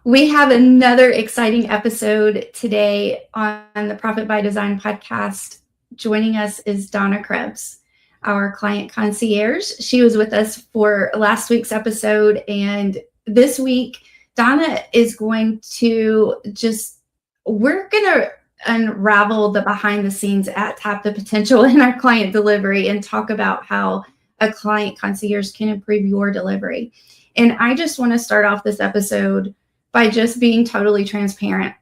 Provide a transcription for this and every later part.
We have another exciting episode today on the Profit by Design podcast. Joining us is Dona Krebs, our client concierge. She was with us for last week's episode, and this week, Dona is going to we're going to unravel the behind the scenes at Tap the Potential in our client delivery and talk about how a client concierge can improve your delivery. And I just want to start off this episode by just being totally transparent.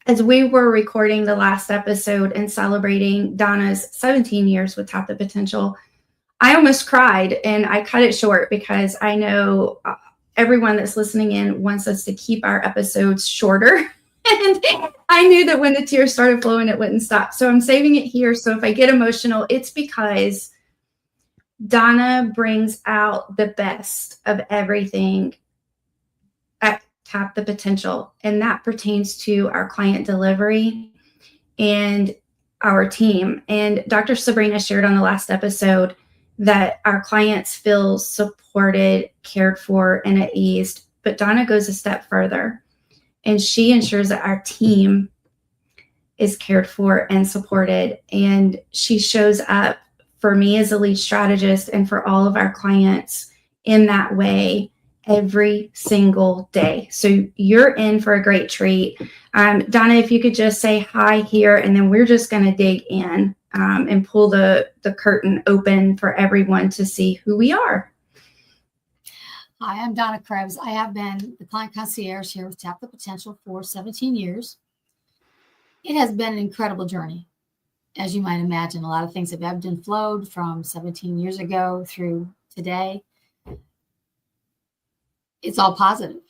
As we were recording the last episode and celebrating Dona's 17 years with Tap the Potential, I almost cried, and I cut it short because I know everyone that's listening in wants us to keep our episodes shorter. And I knew that when the tears started flowing, it wouldn't stop. So I'm saving it here. So if I get emotional, it's because Dona brings out the best of everything at Tap the Potential, and that pertains to our client delivery and our team. And Dr. Sabrina shared on the last episode that our clients feel supported, cared for, and at ease. But Dona goes a step further, and she ensures that our team is cared for and supported. And she shows up for me as a lead strategist and for all of our clients in that way every single day. So you're in for a great treat. Dona, if you could just say hi here, and then we're just going to dig in and pull the curtain open for everyone to see who we are. Hi, I'm Dona Krebs. I have been the client concierge here with Tap the Potential for 17 years. It has been an incredible journey. As you might imagine, a lot of things have ebbed and flowed from 17 years ago through today. It's all positive.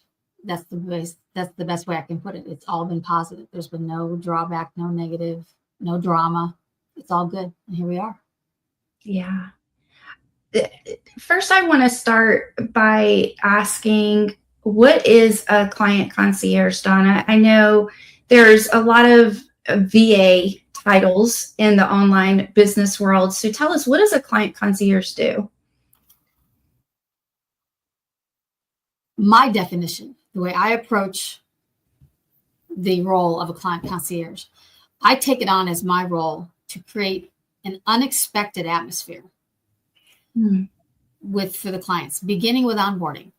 That's the best way I can put it. It's all been positive. There's been no drawback, no negative, no drama. It's all good. And here we are. Yeah. First, I want to start by asking, what is a client concierge, Dona? I know there's a lot of VA titles in the online business world. So tell us, what does a client concierge do? My definition, the way I approach the role of a client concierge, I take it on as my role to create an unexpected atmosphere for the clients, beginning with onboarding.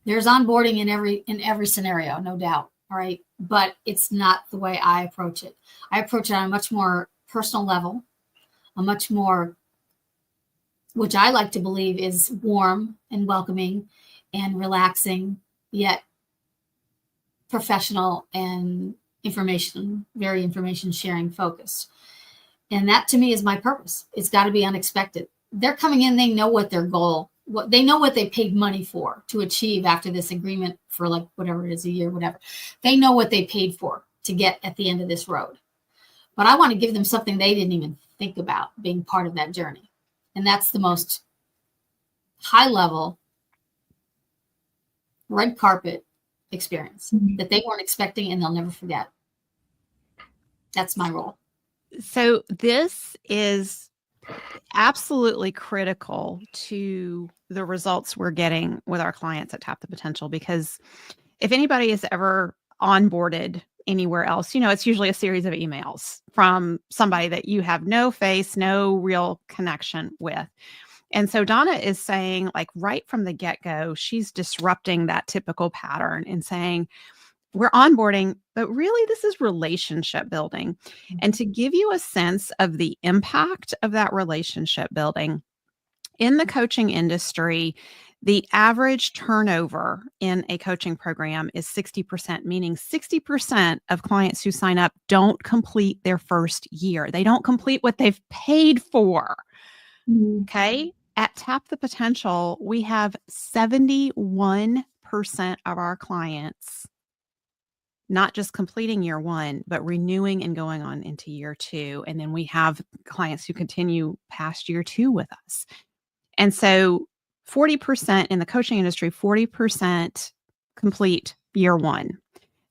There's onboarding in every scenario, no doubt. All right. But it's not the way I approach it. I approach it on a much more personal level, a much more, which I like to believe is warm and welcoming and relaxing, yet professional and very information sharing focused. And that to me is my purpose. It's got to be unexpected. They're coming in, they know what their goal, they know what they paid money for to achieve after this agreement for like whatever it is, a year, whatever. They know what they paid for to get at the end of this road. But I want to give them something they didn't even think about being part of that journey. And that's the most high level red carpet experience that they weren't expecting and they'll never forget. That's my role. So this is absolutely critical to the results we're getting with our clients at Tap the Potential, because if anybody has ever onboarded anywhere else, it's usually a series of emails from somebody that you have no face, no real connection with. And so Dona is saying, like, right from the get-go, she's disrupting that typical pattern and saying, we're onboarding, but really this is relationship building. And to give you a sense of the impact of that relationship building, in the coaching industry, the average turnover in a coaching program is 60%, meaning 60% of clients who sign up don't complete their first year. They don't complete what they've paid for. Okay. At Tap the Potential, we have 71% of our clients not just completing year one, but renewing and going on into year two. And then we have clients who continue past year two with us. And so 40% in the coaching industry, 40% complete year one.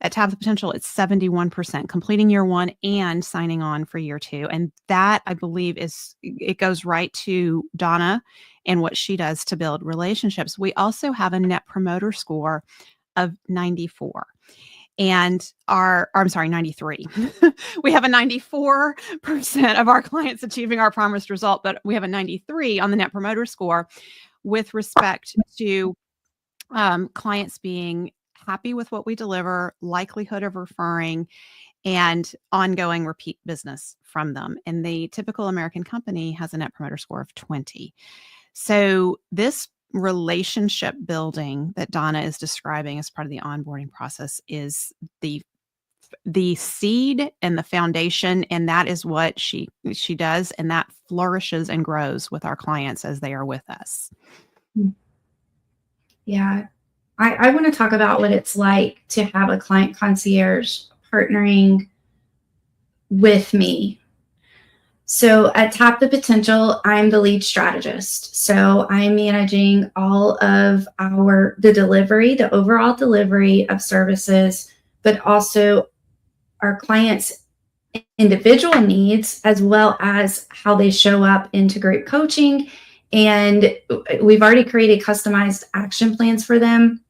At Tap the Potential, it's 71% completing year one and signing on for year two. And that, I believe, it goes right to Dona and what she does to build relationships. We also have a net promoter score of 94. And I'm sorry, 93. We have a 94% of our clients achieving our promised result, but we have a 93 on the Net Promoter Score with respect to clients being happy with what we deliver, likelihood of referring, and ongoing repeat business from them. And the typical American company has a Net Promoter Score of 20. So this relationship building that Donna is describing as part of the onboarding process is the seed and the foundation, and that is what she does, and that flourishes and grows with our clients as they are with us. Yeah. I want to talk about what it's like to have a client concierge partnering with me. So at Tap the Potential, I'm the lead strategist. So I'm managing all of the delivery, the overall delivery of services, but also our clients' individual needs, as well as how they show up into group coaching. And we've already created customized action plans for them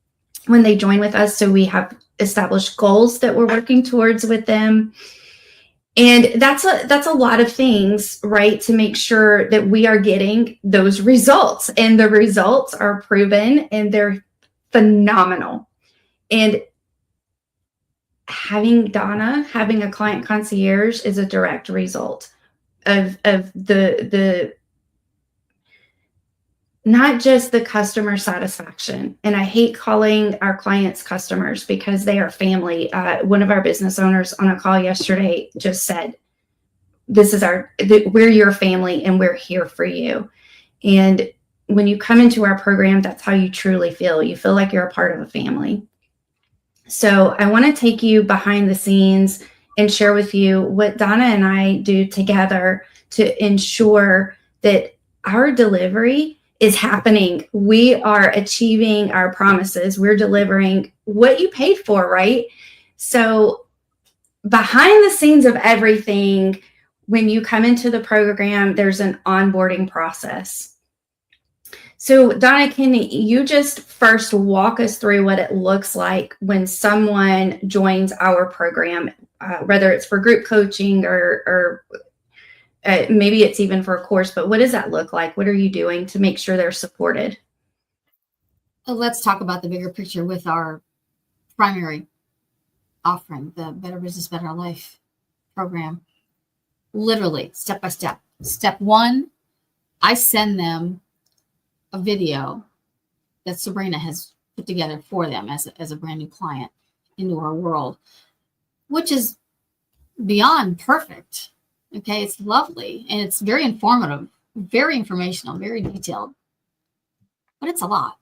when they join with us. So we have established goals that we're working towards with them. And that's a lot of things, right, to make sure that we are getting those results. And the results are proven and they're phenomenal. And having a client concierge is a direct result of the not just the customer satisfaction. And I hate calling our clients customers because they are family. One of our business owners on a call yesterday just said, we're your family and we're here for you. And when you come into our program, that's how you truly feel. You feel like you're a part of a family. So I want to take you behind the scenes and share with you what Donna and I do together to ensure that our delivery is happening. We are achieving our promises. We're delivering what you paid for, right? So behind the scenes of everything, when you come into the program, there's an onboarding process. So Donna, can you just first walk us through what it looks like when someone joins our program, whether it's for group coaching or maybe it's even for a course, but what does that look like? What are you doing to make sure they're supported? Let's talk about the bigger picture with our primary offering, the Better Business, Better Life program. Literally, step by step. Step one, I send them a video that Sabrina has put together for them as a brand new client into our world, which is beyond perfect. Okay, it's lovely and it's very informative, very informational, very detailed, but it's a lot.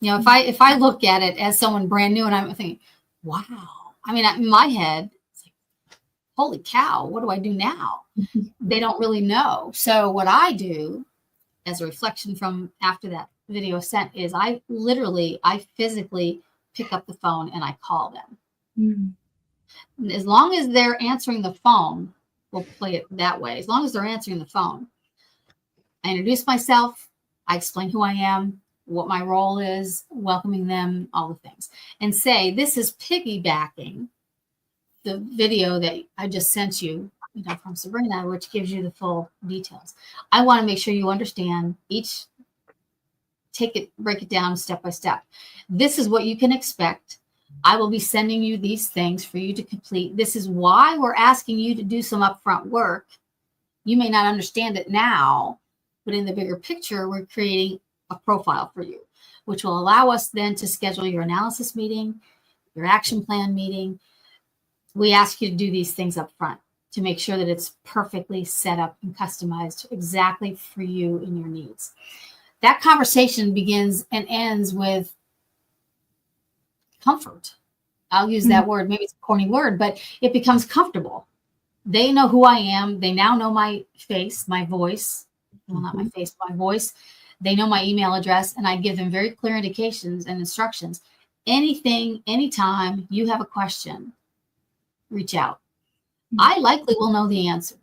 You know, if I look at it as someone brand new and I'm thinking, wow, I mean, in my head, it's like, holy cow, what do I do now? They don't really know. So what I do as a reflection from after that video sent is I physically pick up the phone and I call them. As long as they're answering the phone, we'll play it that way. As long as they're answering the phone, I introduce myself. I explain who I am, what my role is, welcoming them, all the things, and say, this is piggybacking the video that I just sent you, from Sabrina, which gives you the full details. I want to make sure you understand break it down step by step. This is what you can expect. I will be sending you these things for you to complete. This is why we're asking you to do some upfront work. You may not understand it now, but in the bigger picture, we're creating a profile for you, which will allow us then to schedule your analysis meeting, your action plan meeting. We ask you to do these things up front to make sure that it's perfectly set up and customized exactly for you and your needs. That conversation begins and ends with comfort. I'll use that word. Maybe it's a corny word, but it becomes comfortable. They know who I am. They now know my face, my voice. Well, not my face, my voice. They know my email address, and I give them very clear indications and instructions. Anything, anytime you have a question, reach out. I likely will know the answer.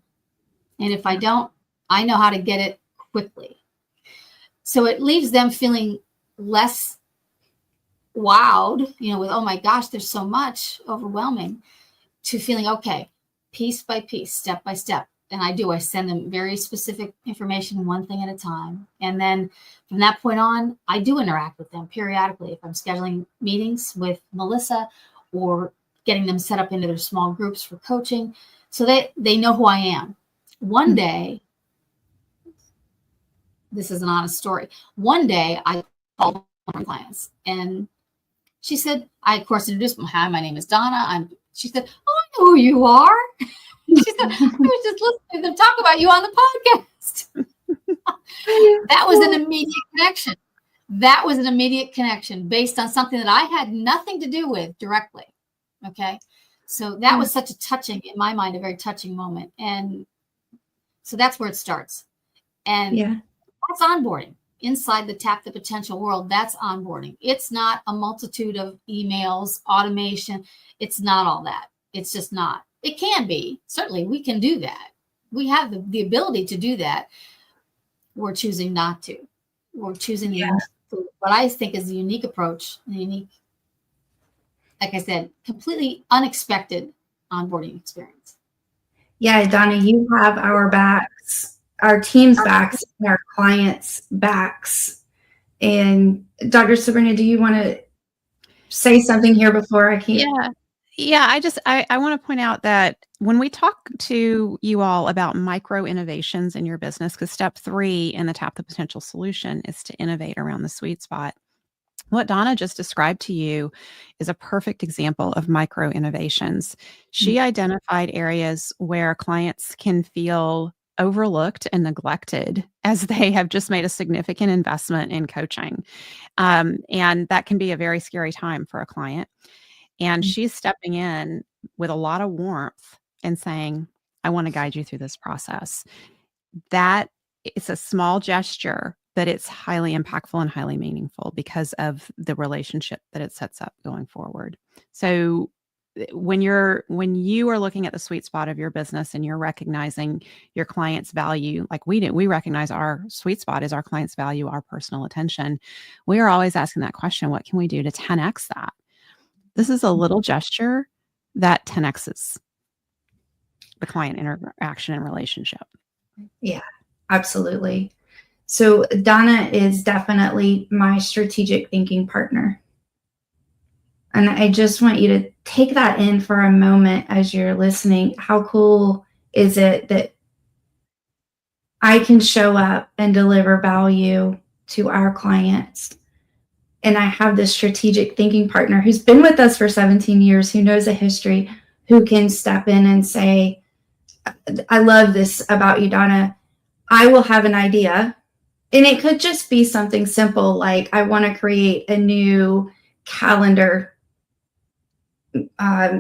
And if I don't, I know how to get it quickly. So it leaves them feeling less wowed, with, oh my gosh, there's so much, overwhelming, to feeling, okay, piece by piece, step by step. And I send them very specific information, one thing at a time. And then from that point on, I do interact with them periodically. If I'm scheduling meetings with Melissa or getting them set up into their small groups for coaching, so they know who I am. One day, this is an honest story. One day I called one of my clients and she said, I of course introduced them. Hi, my name is Donna. She said, oh, I know who you are. She said, I was just listening to them talk about you on the podcast. That was an immediate connection. That was an immediate connection based on something that I had nothing to do with directly. Okay. So that was such a touching, in my mind, a very touching moment. And so that's where it starts. And that's onboarding. Inside the Tap the Potential world, that's onboarding. It's not a multitude of emails, automation. It's not all that. It's just not. It can be. Certainly, we can do that. We have the ability to do that. We're choosing not to. We're choosing what I think is the unique approach, like I said, completely unexpected onboarding experience. Yeah, Donna, you have our backs, our team's backs, and our clients' backs. And Dr. Sabrina, do you want to say something here before I can? Yeah. I want to point out that when we talk to you all about micro innovations in your business, because step 3 in the Tap the Potential solution is to innovate around the sweet spot. What Donna just described to you is a perfect example of micro innovations. She identified areas where clients can feel overlooked and neglected as they have just made a significant investment in coaching. And that can be a very scary time for a client. And she's stepping in with a lot of warmth and saying, I want to guide you through this process. That it's a small gesture, but it's highly impactful and highly meaningful because of the relationship that it sets up going forward. So when you are looking at the sweet spot of your business and you're recognizing your client's value, like we do, we recognize our sweet spot is our clients value our personal attention. We are always asking that question, what can we do to 10x that? This is a little gesture that 10x's the client interaction and relationship. Yeah, absolutely. So Donna is definitely my strategic thinking partner. And I just want you to take that in for a moment as you're listening. How cool is it that I can show up and deliver value to our clients? And I have this strategic thinking partner who's been with us for 17 years, who knows a history, who can step in and say, I love this about you, Donna. I will have an idea. And it could just be something simple like I want to create a new calendar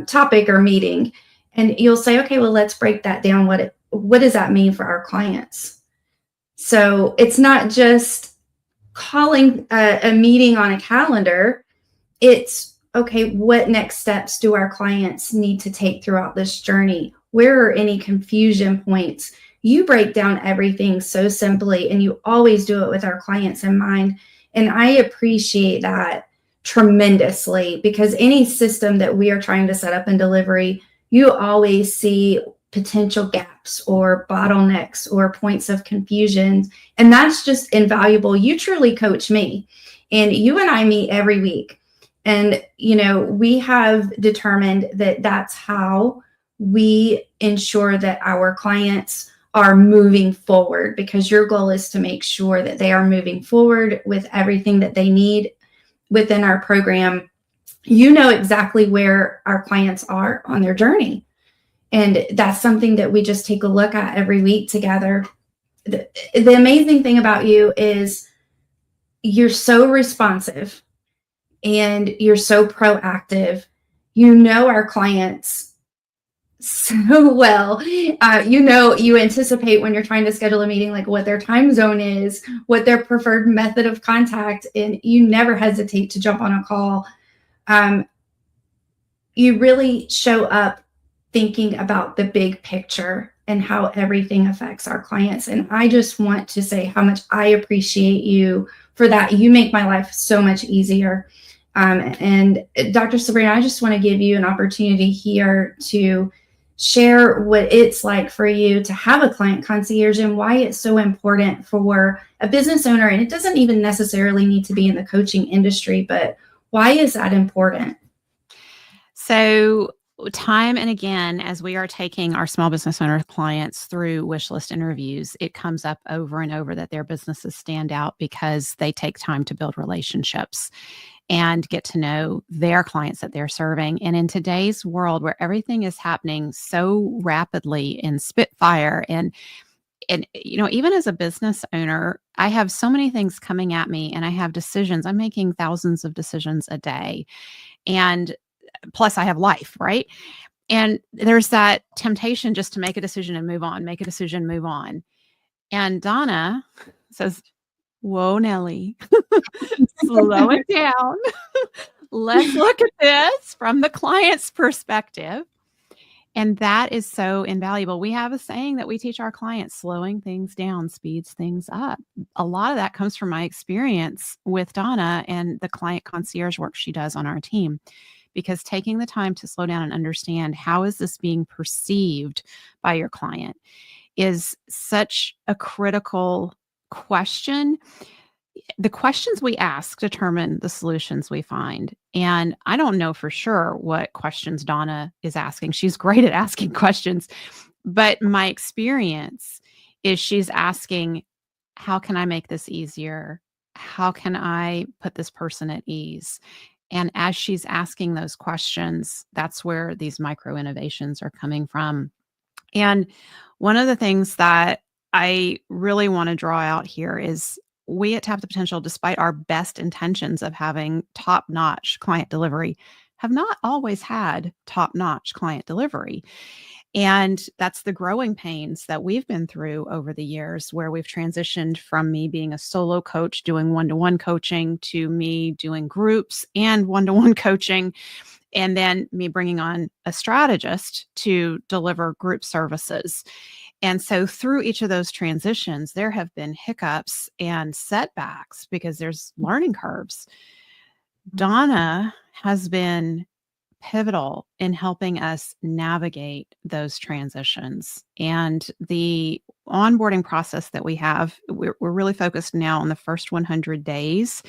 topic or meeting. And you'll say, okay, well, let's break that down. What does that mean for our clients? So it's not just calling a meeting on a calendar. It's, okay, what next steps do our clients need to take throughout this journey? Where are any confusion points? You break down everything so simply, and you always do it with our clients in mind. And I appreciate that tremendously, because any system that we are trying to set up in delivery, you always see potential gaps or bottlenecks or points of confusion. And that's just invaluable. You truly coach me, and you and I meet every week. And, we have determined that that's how we ensure that our clients are moving forward, because your goal is to make sure that they are moving forward with everything that they need within our program. You know exactly where our clients are on their journey. And that's something that we just take a look at every week together. The amazing thing about you is you're so responsive and you're so proactive. You know our clients so well. You anticipate when you're trying to schedule a meeting, like what their time zone is, what their preferred method of contact, and you never hesitate to jump on a call. You really show up thinking about the big picture and how everything affects our clients. And I just want to say how much I appreciate you for that. You make my life so much easier. And Dr. Sabrina, I just want to give you an opportunity here to share what it's like for you to have a client concierge and why it's so important for a business owner. And it doesn't even necessarily need to be in the coaching industry, but why is that important? So time and again, as we are taking our small business owner clients through wish list interviews, it comes up over and over that their businesses stand out because they take time to build relationships and get to know their clients that they're serving. And in today's world where everything is happening so rapidly in Spitfire and even as a business owner, I have so many things coming at me and I have decisions. I'm making thousands of decisions a day. And plus I have life, right? And there's that temptation just to make a decision and move on, make a decision, move on. And Donna says, whoa, Nellie, slow it down. Let's look at this from the client's perspective. And that is so invaluable. We have a saying that we teach our clients: slowing things down speeds things up. A lot of that comes from my experience with Donna and the client concierge work she does on our team, because taking the time to slow down and understand how is this being perceived by your client is such a critical question. The questions we ask determine the solutions we find. And I don't know for sure what questions Donna is asking. She's great at asking questions, but my experience is she's asking, how can I make this easier? How can I put this person at ease? And as she's asking those questions, that's where these micro innovations are coming from. And one of the things that I really want to draw out here is we at Tap the Potential, despite our best intentions of having top-notch client delivery, have not always had top-notch client delivery. And that's the growing pains that we've been through over the years, where we've transitioned from me being a solo coach doing one-to-one coaching to me doing groups and one-to-one coaching, and then me bringing on a strategist to deliver group services. And so through each of those transitions, there have been hiccups and setbacks because there's learning curves. Donna has been pivotal in helping us navigate those transitions. And the onboarding process that we have, we're really focused now on the first 100 days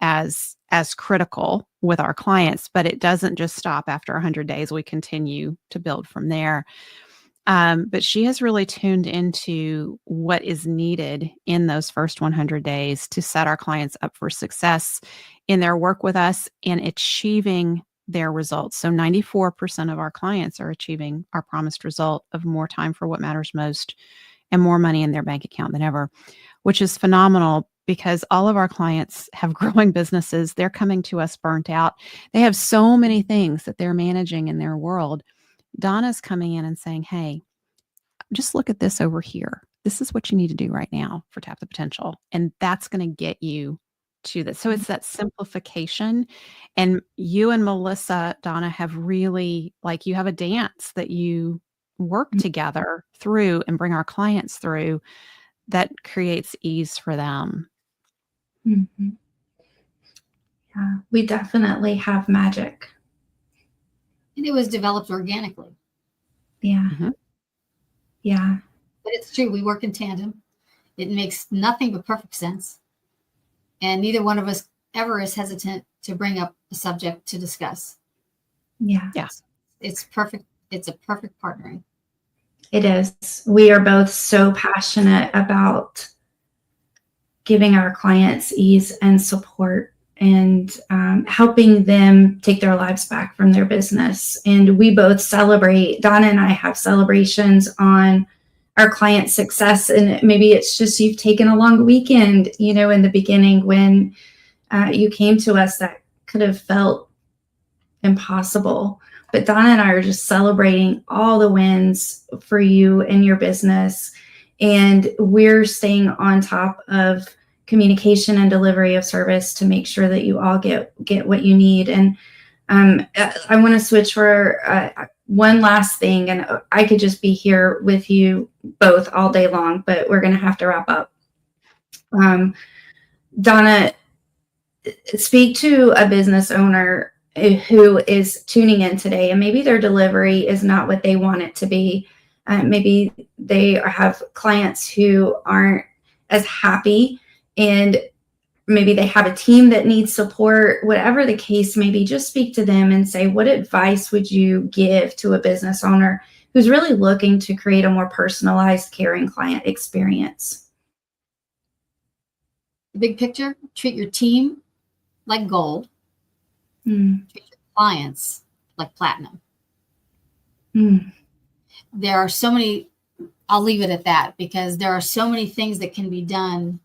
as critical with our clients, but it doesn't just stop after 100 days. We continue to build from there. But she has really tuned into what is needed in those first 100 days to set our clients up for success in their work with us and achieving their results. So 94% of our clients are achieving our promised result of more time for what matters most and more money in their bank account than ever, which is phenomenal because all of our clients have growing businesses. They're coming to us burnt out. They have so many things that they're managing in their world. Donna's coming in and saying, hey, just look at this over here. This is what you need to do right now for Tap the Potential. And that's going to get you to this. So it's that simplification. And you and Melissa, Donna, have really, like, you have a dance that you work together through and bring our clients through that creates ease for them. Mm-hmm. Yeah, we definitely have magic. And it was developed organically. Yeah. Mm-hmm. Yeah. But it's true. We work in tandem. It makes nothing but perfect sense. And neither one of us ever is hesitant to bring up a subject to discuss. Yeah. Yeah. It's perfect. It's a perfect partnering. It is. We are both so passionate about giving our clients ease and support and helping them take their lives back from their business. And we both celebrate, Donna and I have celebrations on our client success. And maybe it's just you've taken a long weekend, in the beginning when you came to us, that could have felt impossible. But Donna and I are just celebrating all the wins for you and your business. And we're staying on top of communication and delivery of service to make sure that you all get what you need. And I want to switch for one last thing, and I could just be here with you both all day long, but we're going to have to wrap up. Donna, speak to a business owner who is tuning in today, and maybe their delivery is not what they want it to be. Maybe they have clients who aren't as happy, and maybe they have a team that needs support. Whatever the case may be, just speak to them and say, what advice would you give to a business owner who's really looking to create a more personalized, caring client experience? Big picture, treat your team like gold. Treat your clients like platinum. There are so many, I'll leave it at that, because there are so many things that can be done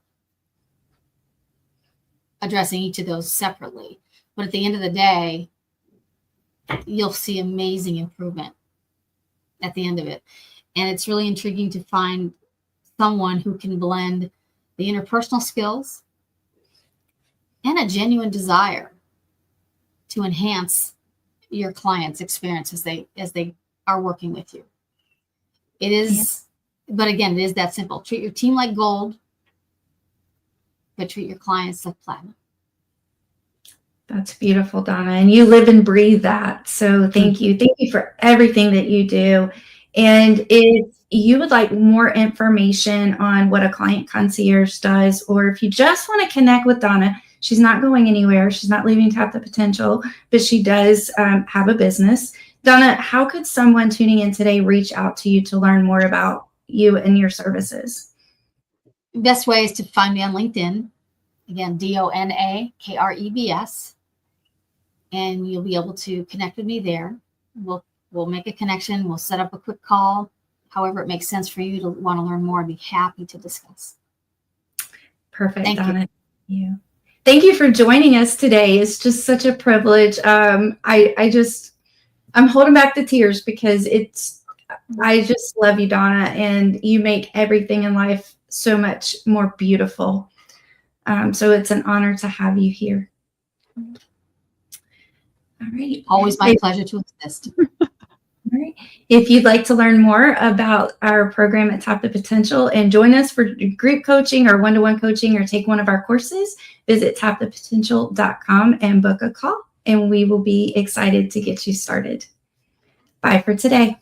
addressing each of those separately. But at the end of the day, you'll see amazing improvement at the end of it. And it's really intriguing to find someone who can blend the interpersonal skills and a genuine desire to enhance your client's experience as they are working with you. It is, but again, it is that simple. Treat your team like gold, but treat your clients like platinum. That's beautiful, Donna. And you live and breathe that. So thank you. Thank you for everything that you do. And if you would like more information on what a client concierge does, or if you just want to connect with Donna, she's not going anywhere. She's not leaving Tap the Potential, but she does have a business. Donna, how could someone tuning in today reach out to you to learn more about you and your services? The best way is to find me on LinkedIn. Again, Dona Krebs. And you'll be able to connect with me there. We'll make a connection. We'll set up a quick call. However it makes sense for you to want to learn more, I'd be happy to discuss. Perfect, Thank Donna. You. Thank you for joining us today. It's just such a privilege. I'm holding back the tears because I just love you, Donna, and you make everything in life so much more beautiful. So it's an honor to have you here. All right. Always my pleasure to assist. All right. If you'd like to learn more about our program at Tap the Potential and join us for group coaching or one-to-one coaching or take one of our courses, visit tapthepotential.com and book a call, and we will be excited to get you started. Bye for today.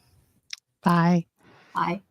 Bye. Bye.